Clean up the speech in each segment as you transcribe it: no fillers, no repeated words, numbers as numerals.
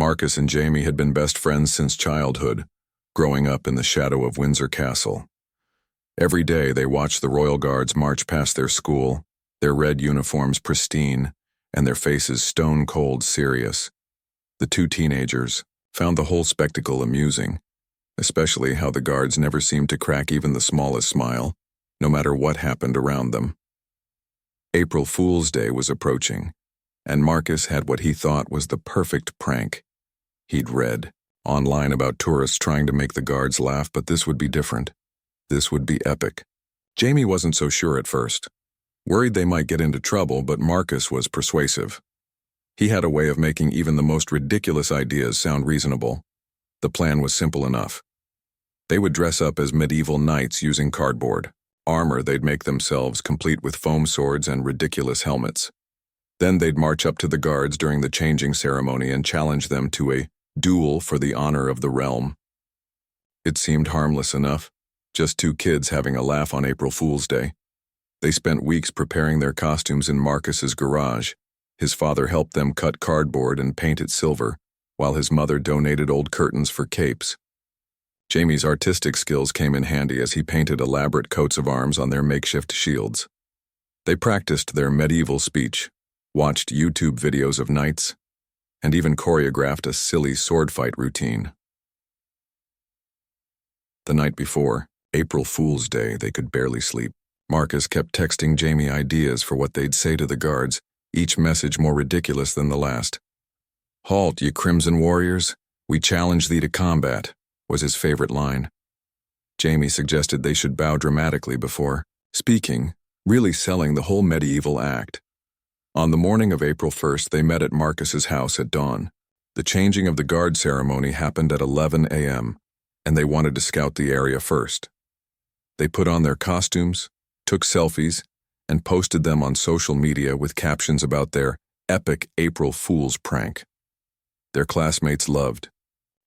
Marcus and Jamie had been best friends since childhood, growing up in the shadow of Windsor Castle. Every day they watched the Royal Guards march past their school, their red uniforms pristine, and their faces stone-cold serious. The two teenagers found the whole spectacle amusing, especially how the guards never seemed to crack even the smallest smile, no matter what happened around them. April Fool's Day was approaching, and Marcus had what he thought was the perfect prank. He'd read online about tourists trying to make the guards laugh, but this would be different. This would be epic. Jamie wasn't so sure at first, worried they might get into trouble, but Marcus was persuasive. He had a way of making even the most ridiculous ideas sound reasonable. The plan was simple enough. They would dress up as medieval knights using cardboard. Armor they'd make themselves, complete with foam swords and ridiculous helmets. Then they'd march up to the guards during the changing ceremony and challenge them to a duel for the honor of the realm. It seemed harmless enough, just two kids having a laugh on April Fool's Day. They spent weeks preparing their costumes in Marcus's garage. His father helped them cut cardboard and paint it silver, while his mother donated old curtains for capes. Jamie's artistic skills came in handy as he painted elaborate coats of arms on their makeshift shields. They practiced their medieval speech, watched YouTube videos of knights, and even choreographed a silly sword fight routine. The night before, April Fool's Day, they could barely sleep. Marcus kept texting Jamie ideas for what they'd say to the guards, each message more ridiculous than the last. "Halt, ye crimson warriors, we challenge thee to combat," was his favorite line. Jamie suggested they should bow dramatically before speaking, really selling the whole medieval act. On the morning of April 1st, they met at Marcus's house at dawn. The changing of the guard ceremony happened at 11 a.m., and they wanted to scout the area first. They put on their costumes, took selfies, and posted them on social media with captions about their epic April Fool's prank. Their classmates loved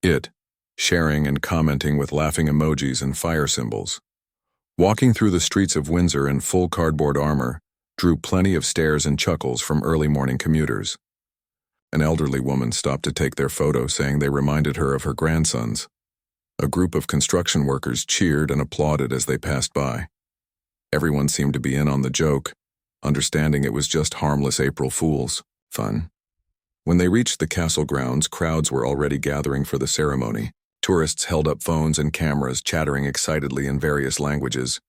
it, sharing and commenting with laughing emojis and fire symbols. Walking through the streets of Windsor in full cardboard armor drew plenty of stares and chuckles from early morning commuters. An elderly woman stopped to take their photo, saying they reminded her of her grandsons. A group of construction workers cheered and applauded as they passed by. Everyone seemed to be in on the joke, understanding it was just harmless April Fool's fun. When they reached the castle grounds, crowds were already gathering for the ceremony. Tourists held up phones and cameras, chattering excitedly in various languages.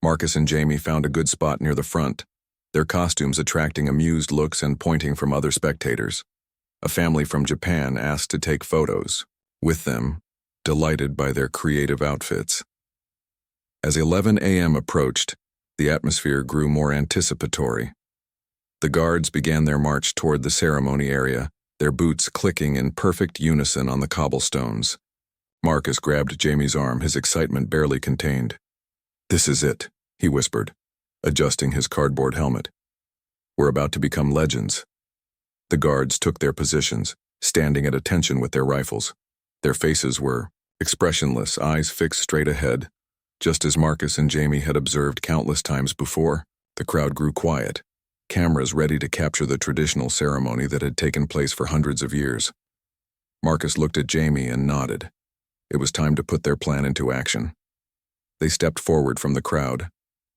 Marcus and Jamie found a good spot near the front, their costumes attracting amused looks and pointing from other spectators. A family from Japan asked to take photos with them, delighted by their creative outfits. As 11 a.m. approached, the atmosphere grew more anticipatory. The guards began their march toward the ceremony area, their boots clicking in perfect unison on the cobblestones. Marcus grabbed Jamie's arm, his excitement barely contained. "This is it," he whispered, adjusting his cardboard helmet. "We're about to become legends." The guards took their positions, standing at attention with their rifles. Their faces were expressionless, eyes fixed straight ahead. Just as Marcus and Jamie had observed countless times before, the crowd grew quiet, cameras ready to capture the traditional ceremony that had taken place for hundreds of years. Marcus looked at Jamie and nodded. It was time to put their plan into action. They stepped forward from the crowd,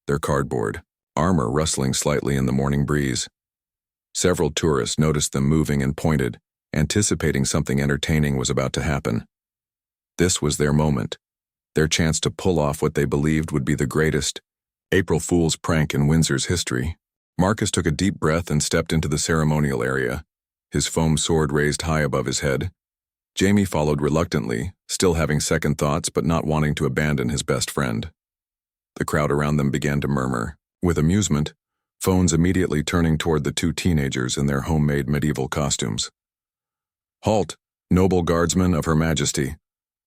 their cardboard armor rustling slightly in the morning breeze. Several tourists noticed them moving and pointed, anticipating something entertaining was about to happen. This was their moment, their chance to pull off what they believed would be the greatest April Fool's prank in Windsor's history. Marcus took a deep breath and stepped into the ceremonial area, his foam sword raised high above his head. Jamie followed reluctantly, still having second thoughts but not wanting to abandon his best friend. The crowd around them began to murmur, with amusement, phones immediately turning toward the two teenagers in their homemade medieval costumes. "Halt, noble guardsman of Her Majesty,"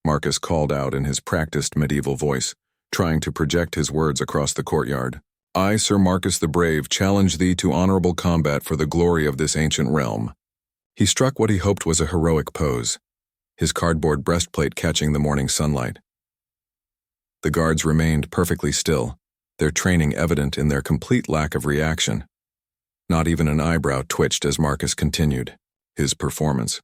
Marcus called out in his practiced medieval voice, trying to project his words across the courtyard. "I, Sir Marcus the Brave, challenge thee to honorable combat for the glory of this ancient realm." He struck what he hoped was a heroic pose, his cardboard breastplate catching the morning sunlight. The guards remained perfectly still, their training evident in their complete lack of reaction. Not even an eyebrow twitched as Marcus continued his performance.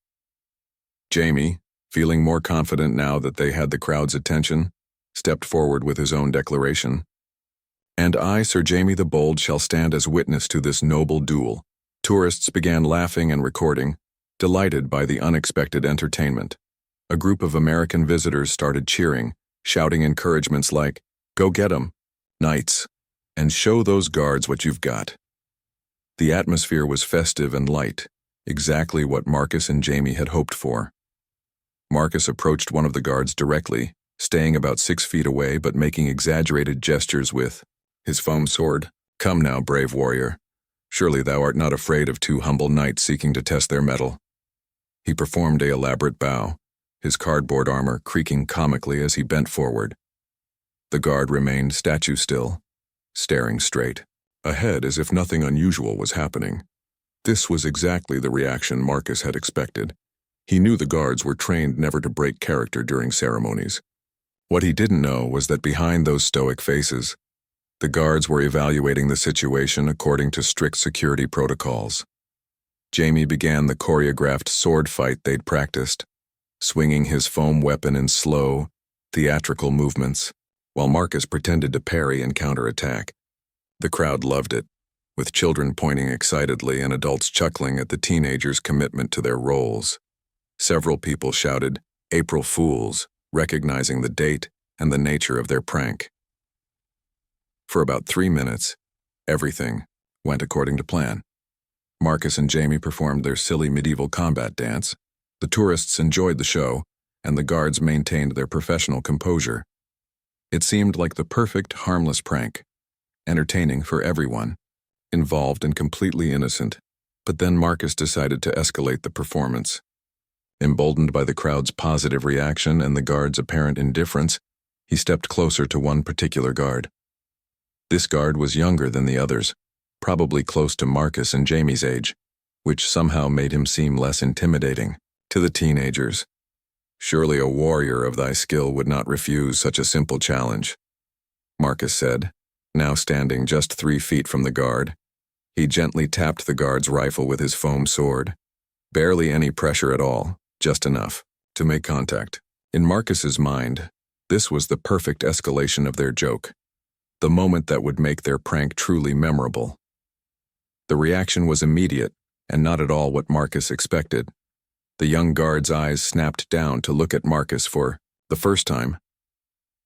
Jamie, feeling more confident now that they had the crowd's attention, stepped forward with his own declaration. "And I, Sir Jamie the Bold, shall stand as witness to this noble duel." Tourists began laughing and recording, delighted by the unexpected entertainment. A group of American visitors started cheering, shouting encouragements like, "Go get 'em, knights, and show those guards what you've got." The atmosphere was festive and light, exactly what Marcus and Jamie had hoped for. Marcus approached one of the guards directly, staying about 6 feet away but making exaggerated gestures with his foam sword. "Come now, brave warrior. Surely thou art not afraid of two humble knights seeking to test their mettle." He performed an elaborate bow, his cardboard armor creaking comically as he bent forward. The guard remained statue still, staring straight ahead as if nothing unusual was happening. This was exactly the reaction Marcus had expected. He knew the guards were trained never to break character during ceremonies. What he didn't know was that behind those stoic faces, the guards were evaluating the situation according to strict security protocols. Jamie began the choreographed sword fight they'd practiced, swinging his foam weapon in slow, theatrical movements, while Marcus pretended to parry and counterattack. The crowd loved it, with children pointing excitedly and adults chuckling at the teenagers' commitment to their roles. Several people shouted, "April Fools," recognizing the date and the nature of their prank. For about 3 minutes, everything went according to plan. Marcus and Jamie performed their silly medieval combat dance, the tourists enjoyed the show, and the guards maintained their professional composure. It seemed like the perfect, harmless prank, entertaining for everyone, involved and completely innocent. But then Marcus decided to escalate the performance. Emboldened by the crowd's positive reaction and the guard's apparent indifference, he stepped closer to one particular guard. This guard was younger than the others, probably close to Marcus and Jamie's age, which somehow made him seem less intimidating to the teenagers. "Surely a warrior of thy skill would not refuse such a simple challenge," Marcus said, now standing just 3 feet from the guard. He gently tapped the guard's rifle with his foam sword. Barely any pressure at all, just enough to make contact. In Marcus's mind, this was the perfect escalation of their joke, the moment that would make their prank truly memorable. The reaction was immediate and not at all what Marcus expected. The young guard's eyes snapped down to look at Marcus for the first time,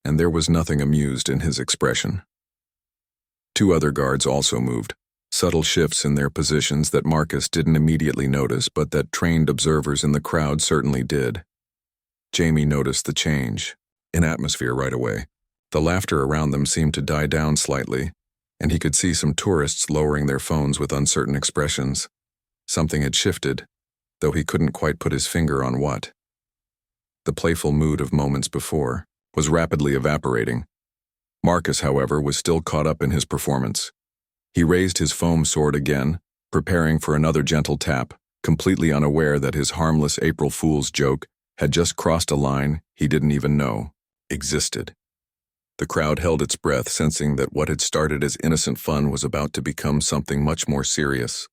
and there was nothing amused in his expression. 2 other guards also moved, subtle shifts in their positions that Marcus didn't immediately notice but that trained observers in the crowd certainly did. Jamie noticed the change in atmosphere right away. The laughter around them seemed to die down slightly, and he could see some tourists lowering their phones with uncertain expressions. Something had shifted, though he couldn't quite put his finger on what. The playful mood of moments before was rapidly evaporating. Marcus, however, was still caught up in his performance. He raised his foam sword again, preparing for another gentle tap, completely unaware that his harmless April Fool's joke had just crossed a line he didn't even know existed. The crowd held its breath, sensing that what had started as innocent fun was about to become something much more serious.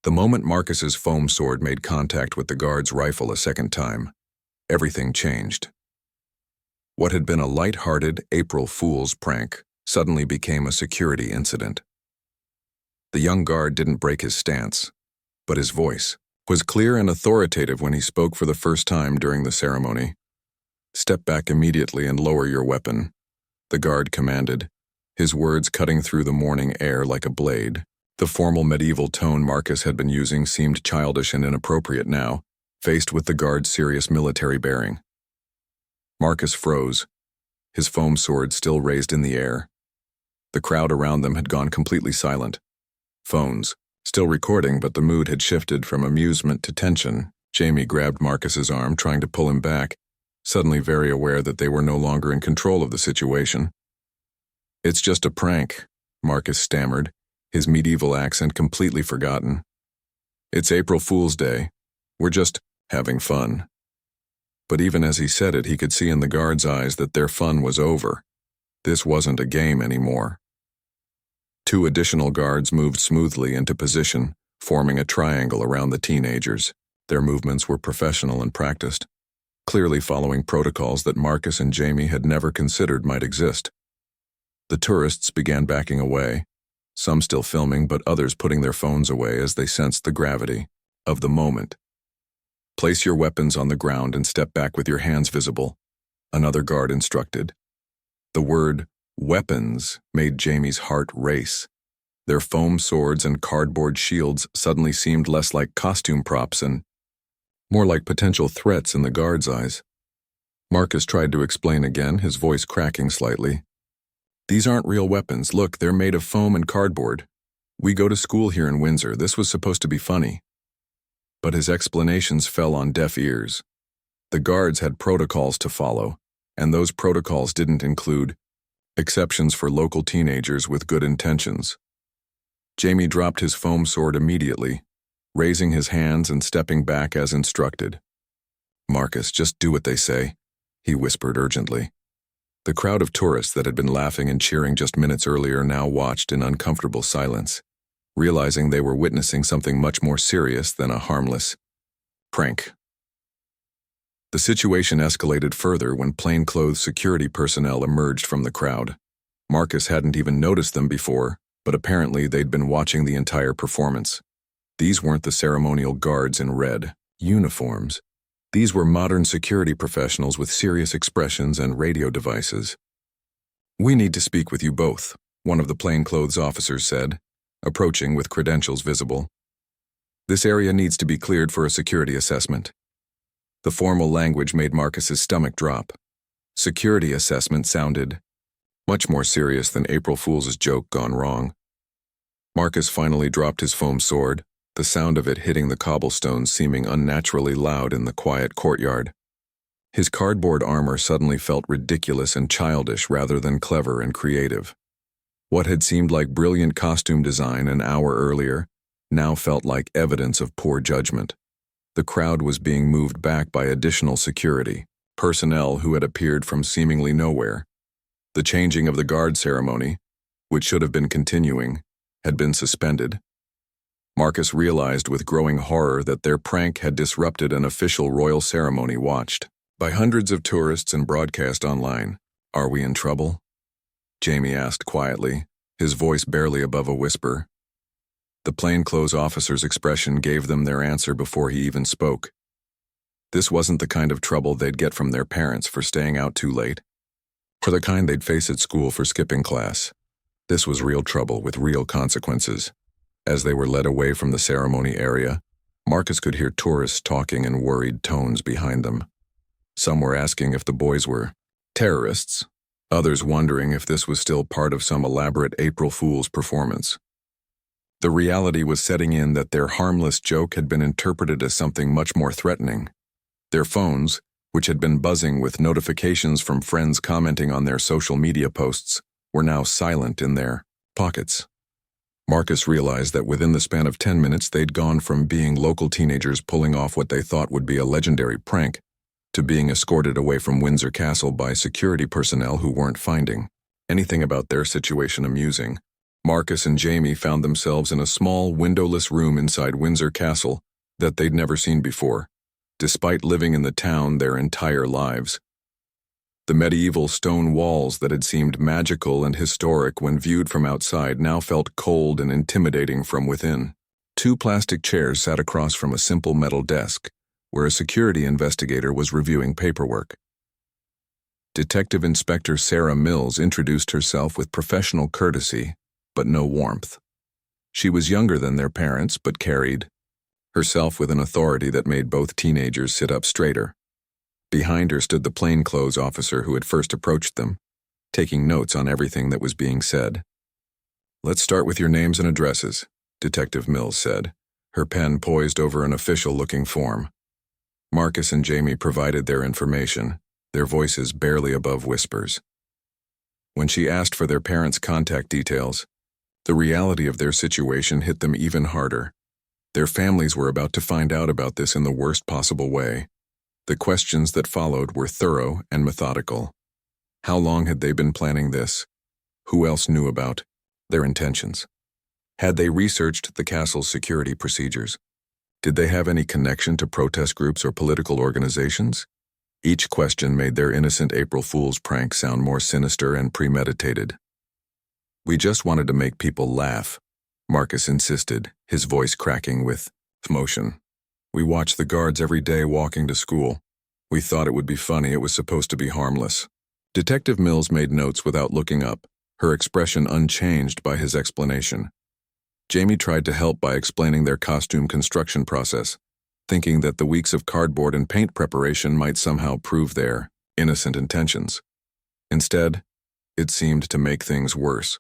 The moment Marcus's foam sword made contact with the guard's rifle a second time, everything changed. What had been a light-hearted April Fool's prank suddenly became a security incident. The young guard didn't break his stance, but his voice was clear and authoritative when he spoke for the first time during the ceremony. "Step back immediately and lower your weapon," the guard commanded, his words cutting through the morning air like a blade. The formal medieval tone Marcus had been using seemed childish and inappropriate now, faced with the guard's serious military bearing. Marcus froze, his foam sword still raised in the air. The crowd around them had gone completely silent. Phones, still recording, but the mood had shifted from amusement to tension. Jamie grabbed Marcus's arm, trying to pull him back, suddenly very aware that they were no longer in control of the situation. "It's just a prank," Marcus stammered, his medieval accent completely forgotten. "It's April Fool's Day. We're just having fun." But even as he said it, he could see in the guards' eyes that their fun was over. This wasn't a game anymore. 2 additional guards moved smoothly into position, forming a triangle around the teenagers. Their movements were professional and practiced, clearly following protocols that Marcus and Jamie had never considered might exist. The tourists began backing away, some still filming but others putting their phones away as they sensed the gravity of the moment. "Place your weapons on the ground and step back with your hands visible," another guard instructed. The word weapons made Jamie's heart race. Their foam swords and cardboard shields suddenly seemed less like costume props and more like potential threats in the guards' eyes. Marcus tried to explain again, his voice cracking slightly. "These aren't real weapons. Look, they're made of foam and cardboard. We go to school here in Windsor. This was supposed to be funny." But his explanations fell on deaf ears. The guards had protocols to follow, and those protocols didn't include exceptions for local teenagers with good intentions. Jamie dropped his foam sword immediately, raising his hands and stepping back as instructed. "Marcus, just do what they say," he whispered urgently. The crowd of tourists that had been laughing and cheering just minutes earlier now watched in uncomfortable silence, realizing they were witnessing something much more serious than a harmless prank. The situation escalated further when plainclothes security personnel emerged from the crowd. Marcus hadn't even noticed them before, but apparently they'd been watching the entire performance. These weren't the ceremonial guards in red uniforms. These were modern security professionals with serious expressions and radio devices. "We need to speak with you both," one of the plainclothes officers said, approaching with credentials visible. "This area needs to be cleared for a security assessment." The formal language made Marcus's stomach drop. Security assessment sounded much more serious than April Fool's joke gone wrong. Marcus finally dropped his foam sword, the sound of it hitting the cobblestones seeming unnaturally loud in the quiet courtyard. His cardboard armor suddenly felt ridiculous and childish rather than clever and creative. What had seemed like brilliant costume design an hour earlier now felt like evidence of poor judgment. The crowd was being moved back by additional security, personnel who had appeared from seemingly nowhere. The changing of the guard ceremony, which should have been continuing, had been suspended. Marcus realized with growing horror that their prank had disrupted an official royal ceremony watched by hundreds of tourists and broadcast online. "Are we in trouble?" Jamie asked quietly, his voice barely above a whisper. The plainclothes officer's expression gave them their answer before he even spoke. This wasn't the kind of trouble they'd get from their parents for staying out too late, or the kind they'd face at school for skipping class. This was real trouble with real consequences. As they were led away from the ceremony area, Marcus could hear tourists talking in worried tones behind them. Some were asking if the boys were terrorists, others wondering if this was still part of some elaborate April Fool's performance. The reality was setting in that their harmless joke had been interpreted as something much more threatening. Their phones, which had been buzzing with notifications from friends commenting on their social media posts, were now silent in their pockets. Marcus realized that within the span of 10 minutes they'd gone from being local teenagers pulling off what they thought would be a legendary prank to being escorted away from Windsor Castle by security personnel who weren't finding anything about their situation amusing. Marcus and Jamie found themselves in a small, windowless room inside Windsor Castle that they'd never seen before, despite living in the town their entire lives. The medieval stone walls that had seemed magical and historic when viewed from outside now felt cold and intimidating from within. 2 plastic chairs sat across from a simple metal desk, where a security investigator was reviewing paperwork. Detective Inspector Sarah Mills introduced herself with professional courtesy, but no warmth. She was younger than their parents, but carried herself with an authority that made both teenagers sit up straighter. Behind her stood the plainclothes officer who had first approached them, taking notes on everything that was being said. "Let's start with your names and addresses," Detective Mills said, her pen poised over an official-looking form. Marcus and Jamie provided their information, their voices barely above whispers. When she asked for their parents' contact details, the reality of their situation hit them even harder. Their families were about to find out about this in the worst possible way. The questions that followed were thorough and methodical. How long had they been planning this? Who else knew about their intentions? Had they researched the castle's security procedures? Did they have any connection to protest groups or political organizations? Each question made their innocent April Fool's prank sound more sinister and premeditated. "We just wanted to make people laugh," Marcus insisted, his voice cracking with emotion. "We watch the guards every day walking to school. We thought it would be funny. It was supposed to be harmless." Detective Mills made notes without looking up, her expression unchanged by his explanation. Jamie tried to help by explaining their costume construction process, thinking that the weeks of cardboard and paint preparation might somehow prove their innocent intentions. Instead, it seemed to make things worse.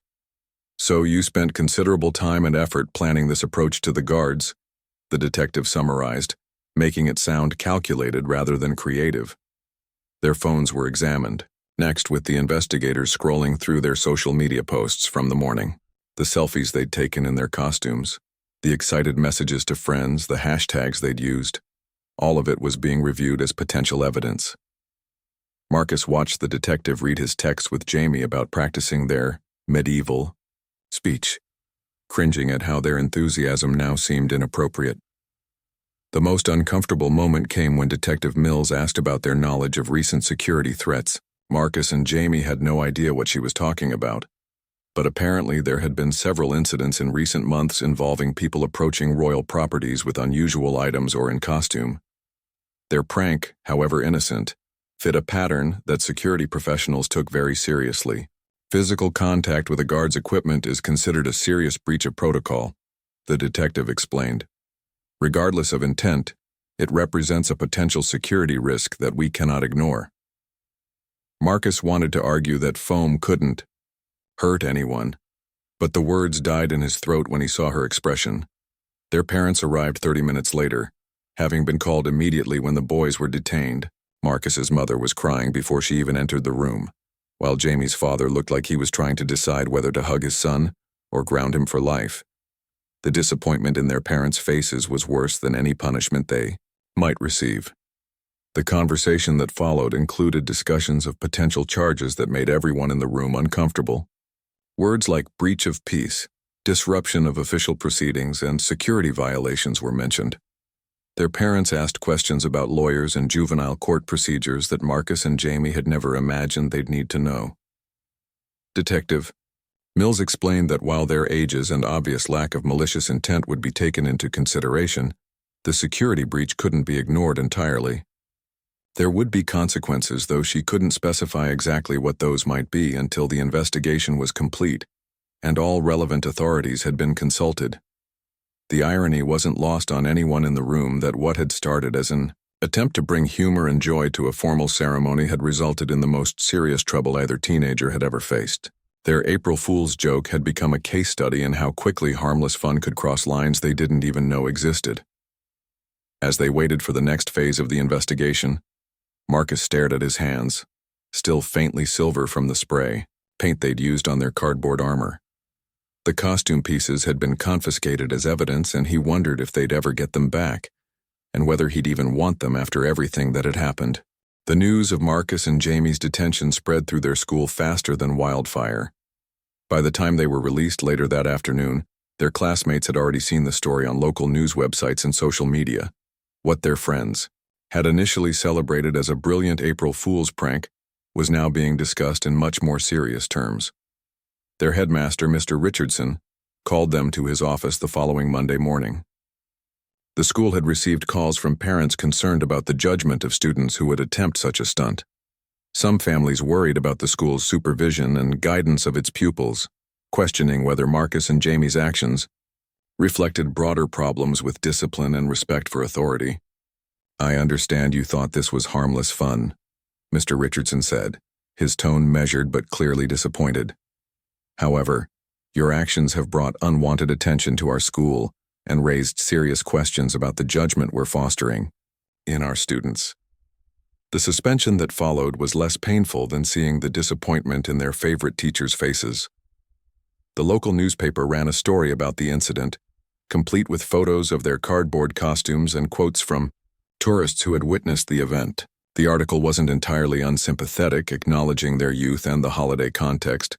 "So you spent considerable time and effort planning this approach to the guards," the detective summarized, making it sound calculated rather than creative. Their phones were examined, next with the investigators scrolling through their social media posts from the morning. The selfies they'd taken in their costumes, the excited messages to friends, the hashtags they'd used, all of it was being reviewed as potential evidence. Marcus watched the detective read his text with Jamie about practicing their medieval speech, cringing at how their enthusiasm now seemed inappropriate. The most uncomfortable moment came when Detective Mills asked about their knowledge of recent security threats. Marcus and Jamie had no idea what she was talking about, but apparently there had been several incidents in recent months involving people approaching royal properties with unusual items or in costume. Their prank, however innocent, fit a pattern that security professionals took very seriously. Physical contact with a guard's equipment is considered a serious breach of protocol, the detective explained. Regardless of intent, it represents a potential security risk that we cannot ignore. Marcus wanted to argue that foam couldn't hurt anyone, but the words died in his throat when he saw her expression. Their parents arrived 30 minutes later, having been called immediately when the boys were detained. Marcus's mother was crying before she even entered the room, while Jamie's father looked like he was trying to decide whether to hug his son or ground him for life. The disappointment in their parents' faces was worse than any punishment they might receive. The conversation that followed included discussions of potential charges that made everyone in the room uncomfortable. Words like breach of peace, disruption of official proceedings, and security violations were mentioned. Their parents asked questions about lawyers and juvenile court procedures that Marcus and Jamie had never imagined they'd need to know. Detective Mills explained that while their ages and obvious lack of malicious intent would be taken into consideration, the security breach couldn't be ignored entirely. There would be consequences, though she couldn't specify exactly what those might be until the investigation was complete and all relevant authorities had been consulted. The irony wasn't lost on anyone in the room that what had started as an attempt to bring humor and joy to a formal ceremony had resulted in the most serious trouble either teenager had ever faced. Their April Fool's joke had become a case study in how quickly harmless fun could cross lines they didn't even know existed. As they waited for the next phase of the investigation, Marcus stared at his hands, still faintly silver from the spray, paint they'd used on their cardboard armor. The costume pieces had been confiscated as evidence, and he wondered if they'd ever get them back, and whether he'd even want them after everything that had happened. The news of Marcus and Jamie's detention spread through their school faster than wildfire. By the time they were released later that afternoon, their classmates had already seen the story on local news websites and social media. What their friends had initially celebrated as a brilliant April Fool's prank was now being discussed in much more serious terms. Their headmaster, Mr. Richardson, called them to his office the following Monday morning. The school had received calls from parents concerned about the judgment of students who would attempt such a stunt. Some families worried about the school's supervision and guidance of its pupils, questioning whether Marcus and Jamie's actions reflected broader problems with discipline and respect for authority. "I understand you thought this was harmless fun," Mr. Richardson said, his tone measured but clearly disappointed. "However, your actions have brought unwanted attention to our school and raised serious questions about the judgment we're fostering in our students." The suspension that followed was less painful than seeing the disappointment in their favorite teachers' faces. The local newspaper ran a story about the incident, complete with photos of their cardboard costumes and quotes from tourists who had witnessed the event. The article wasn't entirely unsympathetic, acknowledging their youth and the holiday context,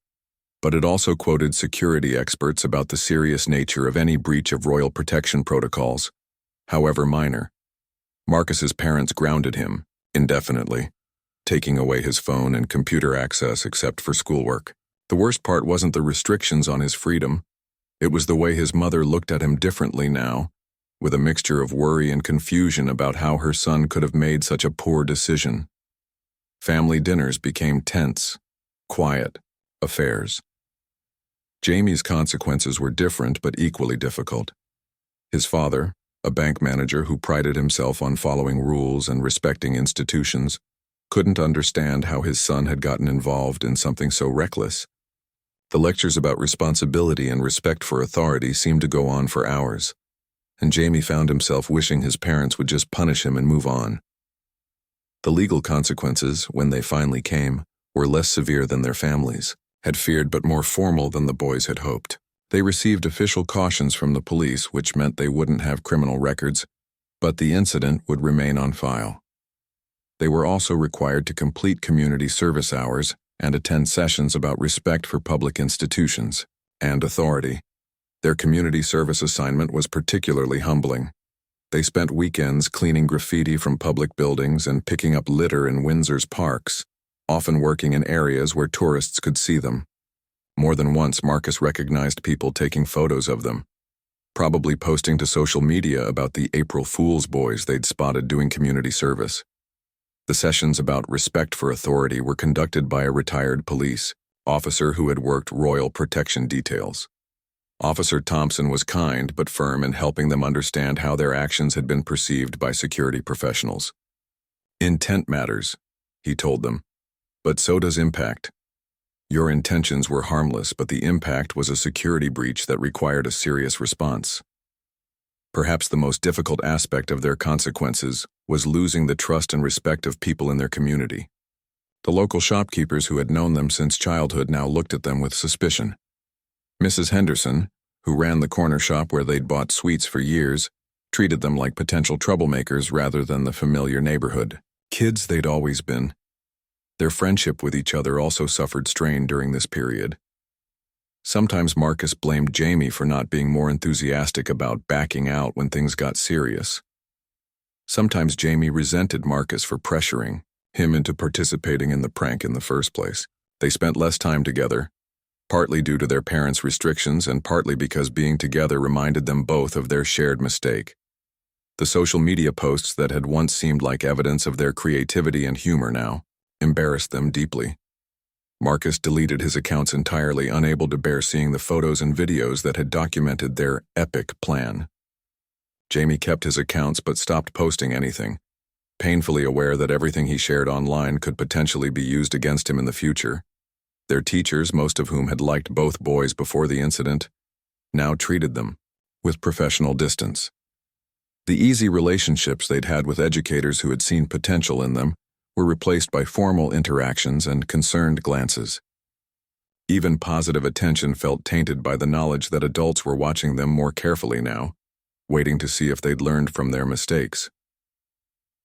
but it also quoted security experts about the serious nature of any breach of royal protection protocols. however minor. Marcus's parents grounded him, indefinitely, taking away his phone and computer access except for schoolwork. The worst part wasn't the restrictions on his freedom. It was the way his mother looked at him differently now, with a mixture of worry and confusion about how her son could have made such a poor decision. Family dinners became tense, quiet affairs. Jamie's consequences were different but equally difficult. His father, a bank manager who prided himself on following rules and respecting institutions, couldn't understand how his son had gotten involved in something so reckless. The lectures about responsibility and respect for authority seemed to go on for hours, and Jamie found himself wishing his parents would just punish him and move on. The legal consequences, when they finally came, were less severe than their families had feared but more formal than the boys had hoped. They received official cautions from the police, which meant they wouldn't have criminal records, but the incident would remain on file. They were also required to complete community service hours and attend sessions about respect for public institutions and authority. Their community service assignment was particularly humbling. They spent weekends cleaning graffiti from public buildings and picking up litter in Windsor's parks, often working in areas where tourists could see them. More than once, Marcus recognized people taking photos of them, probably posting to social media about the April Fool's boys they'd spotted doing community service. The sessions about respect for authority were conducted by a retired police officer who had worked Royal Protection details. Officer Thompson was kind but firm in helping them understand how their actions had been perceived by security professionals. "Intent matters," he told them, "but so does impact. Your intentions were harmless, but the impact was a security breach that required a serious response." Perhaps the most difficult aspect of their consequences was losing the trust and respect of people in their community. The local shopkeepers who had known them since childhood now looked at them with suspicion. Mrs. Henderson, who ran the corner shop where they'd bought sweets for years, treated them like potential troublemakers rather than the familiar neighborhood kids they'd always been. Their friendship with each other also suffered strain during this period. Sometimes Marcus blamed Jamie for not being more enthusiastic about backing out when things got serious. Sometimes Jamie resented Marcus for pressuring him into participating in the prank in the first place. They spent less time together, partly due to their parents' restrictions and partly because being together reminded them both of their shared mistake. The social media posts that had once seemed like evidence of their creativity and humor now embarrassed them deeply. Marcus deleted his accounts entirely, unable to bear seeing the photos and videos that had documented their epic plan. Jamie kept his accounts but stopped posting anything, painfully aware that everything he shared online could potentially be used against him in the future. Their teachers, most of whom had liked both boys before the incident, now treated them with professional distance. The easy relationships they'd had with educators who had seen potential in them were replaced by formal interactions and concerned glances. Even positive attention felt tainted by the knowledge that adults were watching them more carefully now, waiting to see if they'd learned from their mistakes.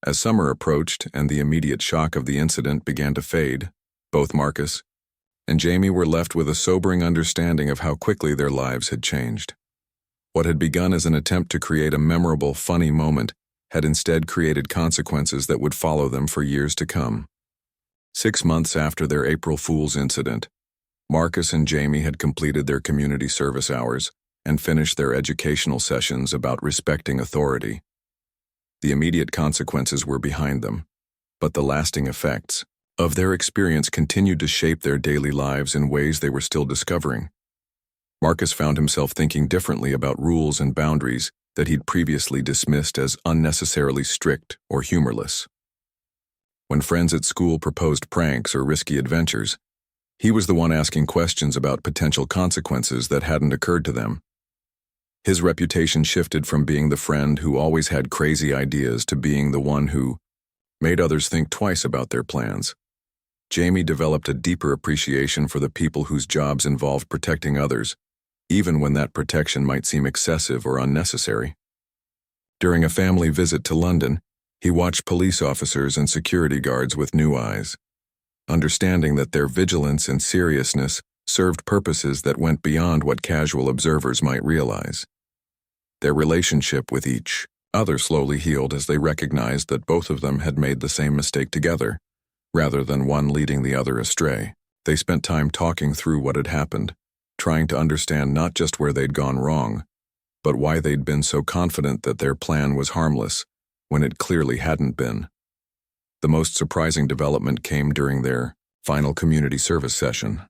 As summer approached and the immediate shock of the incident began to fade, both Marcus and Jamie were left with a sobering understanding of how quickly their lives had changed. What had begun as an attempt to create a memorable, funny moment had instead created consequences that would follow them for years to come. 6 months after their April Fool's incident, Marcus and Jamie had completed their community service hours and finished their educational sessions about respecting authority. The immediate consequences were behind them, but the lasting effects of their experience continued to shape their daily lives in ways they were still discovering. Marcus found himself thinking differently about rules and boundaries that he'd previously dismissed as unnecessarily strict or humorless. When friends at school proposed pranks or risky adventures, he was the one asking questions about potential consequences that hadn't occurred to them. His reputation shifted from being the friend who always had crazy ideas to being the one who made others think twice about their plans. Jamie developed a deeper appreciation for the people whose jobs involved protecting others, even when that protection might seem excessive or unnecessary. During a family visit to London, he watched police officers and security guards with new eyes, understanding that their vigilance and seriousness served purposes that went beyond what casual observers might realize. Their relationship with each Others slowly healed as they recognized that both of them had made the same mistake together, rather than one leading the other astray. They spent time talking through what had happened, trying to understand not just where they'd gone wrong, but why they'd been so confident that their plan was harmless when it clearly hadn't been. The most surprising development came during their final community service session.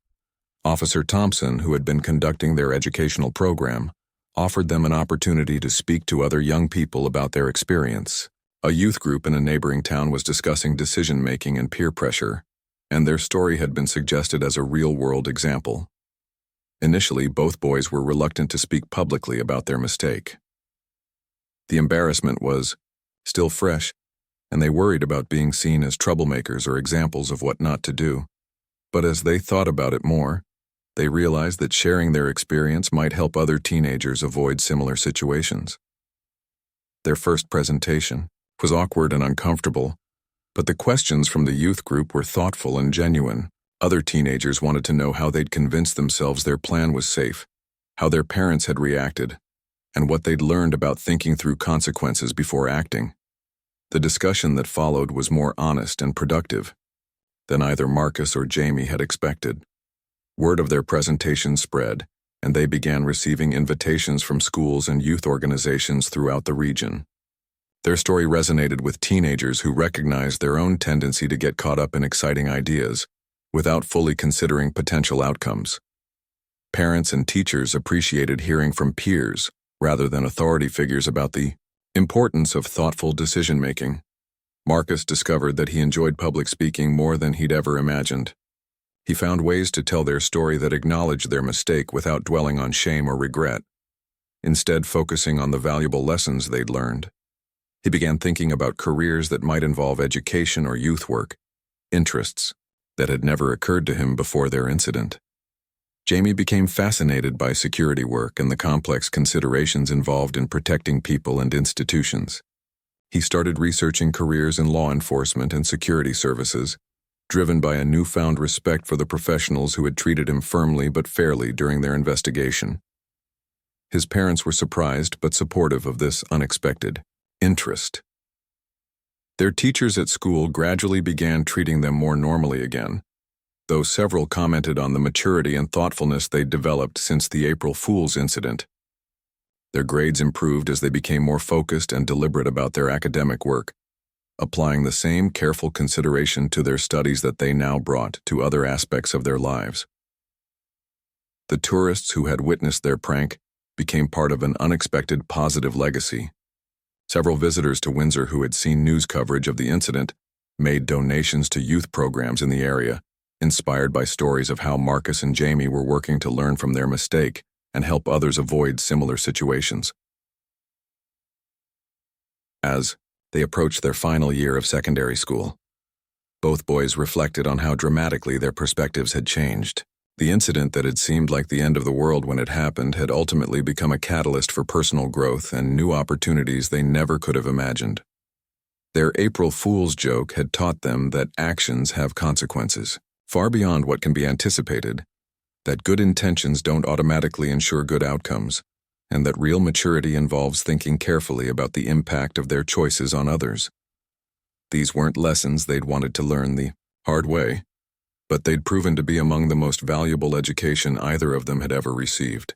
Officer Thompson, who had been conducting their educational program, offered them an opportunity to speak to other young people about their experience. A youth group in a neighboring town was discussing decision-making and peer pressure, and their story had been suggested as a real-world example. Initially, both boys were reluctant to speak publicly about their mistake. The embarrassment was still fresh, and they worried about being seen as troublemakers or examples of what not to do. But as they thought about it more, they realized that sharing their experience might help other teenagers avoid similar situations. Their first presentation was awkward and uncomfortable, but the questions from the youth group were thoughtful and genuine. Other teenagers wanted to know how they'd convinced themselves their plan was safe, how their parents had reacted, and what they'd learned about thinking through consequences before acting. The discussion that followed was more honest and productive than either Marcus or Jamie had expected. Word of their presentation spread, and they began receiving invitations from schools and youth organizations throughout the region. Their story resonated with teenagers who recognized their own tendency to get caught up in exciting ideas without fully considering potential outcomes. Parents and teachers appreciated hearing from peers rather than authority figures about the importance of thoughtful decision-making. Marcus discovered that he enjoyed public speaking more than he'd ever imagined. He found ways to tell their story that acknowledged their mistake without dwelling on shame or regret, instead focusing on the valuable lessons they'd learned. He began thinking about careers that might involve education or youth work, interests that had never occurred to him before their incident. Jamie became fascinated by security work and the complex considerations involved in protecting people and institutions. He started researching careers in law enforcement and security services, driven by a newfound respect for the professionals who had treated him firmly but fairly during their investigation. His parents were surprised but supportive of this unexpected interest. Their teachers at school gradually began treating them more normally again, though several commented on the maturity and thoughtfulness they'd developed since the April Fool's incident. Their grades improved as they became more focused and deliberate about their academic work, applying the same careful consideration to their studies that they now brought to other aspects of their lives. The tourists who had witnessed their prank became part of an unexpected positive legacy. Several visitors to Windsor who had seen news coverage of the incident made donations to youth programs in the area, inspired by stories of how Marcus and Jamie were working to learn from their mistake and help others avoid similar situations. As they approached their final year of secondary school, both boys reflected on how dramatically their perspectives had changed. The incident that had seemed like the end of the world when it happened had ultimately become a catalyst for personal growth and new opportunities they never could have imagined. Their April Fool's joke had taught them that actions have consequences, far beyond what can be anticipated, that good intentions don't automatically ensure good outcomes, and that real maturity involves thinking carefully about the impact of their choices on others. These weren't lessons they'd wanted to learn the hard way, but they'd proven to be among the most valuable education either of them had ever received.